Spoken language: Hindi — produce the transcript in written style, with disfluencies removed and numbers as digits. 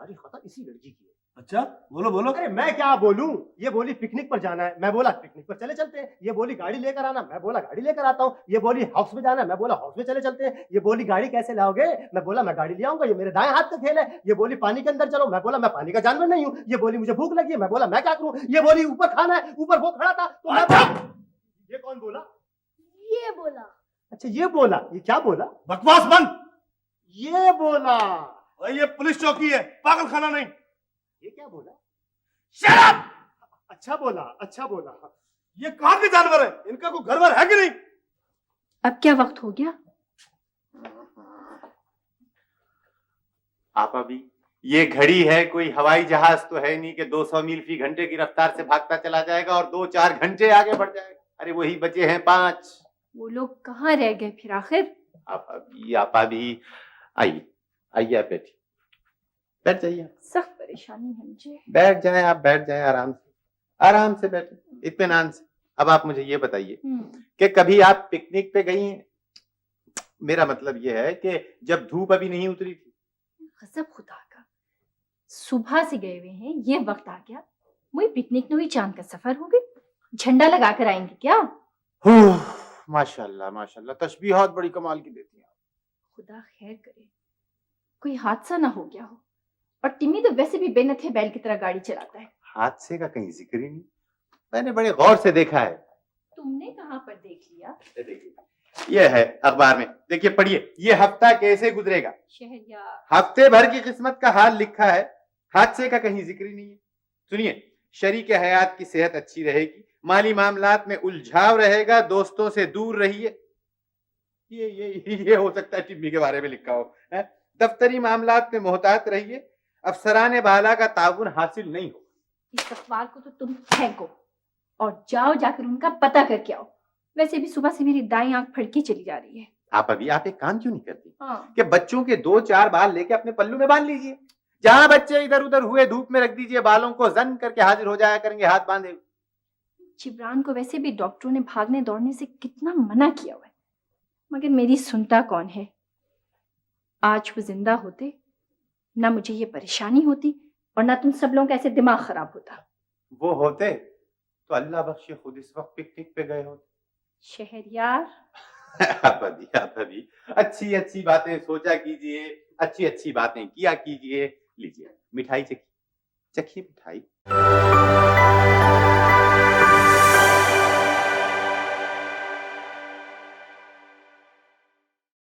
सारी खता इसी लड़की की है। अच्छा बोलो बोलो। अरे मैं क्या बोलूं, ये बोली पिकनिक पर जाना है, मैं बोला पिकनिक पर चले चलते हैं। ये बोली गाड़ी लेकर आना, मैं बोला गाड़ी लेकर आता हूँ। ये बोली हाउस में जाना है, मैं बोला हाउस में चले चलते हैं। ये बोली गाड़ी कैसे लाओगे, मैं बोला मैं गाड़ी ले आऊंगा, ये मेरे दाएं हाथ का खेल है। ये बोली पानी के अंदर चलो, मैं बोला मैं पानी का जानवर नहीं हूँ। ये बोली मुझे भूख लगी है, मैं बोला मैं क्या करूँ। ये बोली ऊपर खाना है, ऊपर वो खड़ा था तो मैं ये कौन बोला? ये बोला। अच्छा ये बोला, ये क्या बोला? बकवास बंद। ये बोला। भाई ये पुलिस चौकी है, पागल खाना नहीं। ये क्या बोला? Shut up. अच्छा बोला, अच्छा बोला। ये कहाँ के जानवर है, इनका कोई घर वर है कि नहीं? अब क्या वक्त हो गया? आप अभी ये घड़ी है, कोई हवाई जहाज तो है नहीं कि 200 मील फी घंटे की रफ्तार से भागता चला जाएगा और 2-4 घंटे आगे बढ़ जाएगा। अरे वही बचे हैं 5। वो लोग कहाँ रह गए फिर आखिर? आप अभी आइए आइए, आप बैठिए, बैठ जाइए। सख्त परेशानी है मुझे। बैठ जाएं, आप बैठ जाएं, आराम से बैठे, इत्मीनान से। अब आप मुझे ये बताइए कि कभी आप पिकनिक पे गई हैं? मेरा मतलब ये है कि जब धूप अभी नहीं उतरी थी। गजब खुदा का, सुबह से गए हुए हैं, ये वक्त आ गया, मुझे पिकनिक में हुई चांद का सफर हो गई। झंडा लगा कर आएंगे क्या? माशाल्लाह माशाल्लाह, तशबीहात बड़ी कमाल की देती हैं। खुदा खैर करे, कोई हादसा ना हो गया हो। और टिम्मी तो वैसे भी बेनथे बैल की तरह गाड़ी चलाता है। हादसे का कहीं जिक्र ही नहीं, मैंने बड़े गौर से देखा है। तुमने कहाँ पर देख लिया? देखिए ये है अखबार में, देखिए पढ़िए, ये हफ्ता कैसे गुजरेगा। शहरयार, हफ्ते भर की किस्मत का हाल लिखा है, हादसे का कहीं जिक्र ही नहीं है। सुनिए, शरीक हयात की सेहत अच्छी रहेगी, माली मामलात में उलझाव रहेगा, दोस्तों से दूर रहिए। ये हो सकता है टिम्मी के बारे में लिखा हो। दफ्तरी मामलात में मोहतात रहिए, अफसरान बाला का ताउन हासिल नहीं हो। इस अखबार को तो तुम फेंको और जाओ जाकर उनका पता करके आओ। वैसे भी सुबह से मेरी दाईं आंख फड़की चली जा रही है। आप एक काम क्यों नहीं करती? हाँ। कि बच्चों के 2-4 बाल लेके अपने पल्लू में बांध लीजिए, जहां बच्चे इधर उधर हुए धूप में रख दीजिए, बालों को जन करके हाजिर हो जाया करेंगे हाथ बांधे। जिब्रान को वैसे भी डॉक्टरों ने भागने दौड़ने से कितना मना किया हुआ है, मगर मेरी सुनता कौन है। आज वो जिंदा होते, ना मुझे ये परेशानी होती और ना तुम सब लोगों का ऐसे दिमाग खराब होता। वो होते तो अल्लाह बख्शे खुद इस वक्त पिकनिक पे गए होते। शहरयार, आप अभी अच्छी बातें सोचा कीजिए, अच्छी बातें किया कीजिए। लीजिए मिठाई चखिए मिठाई।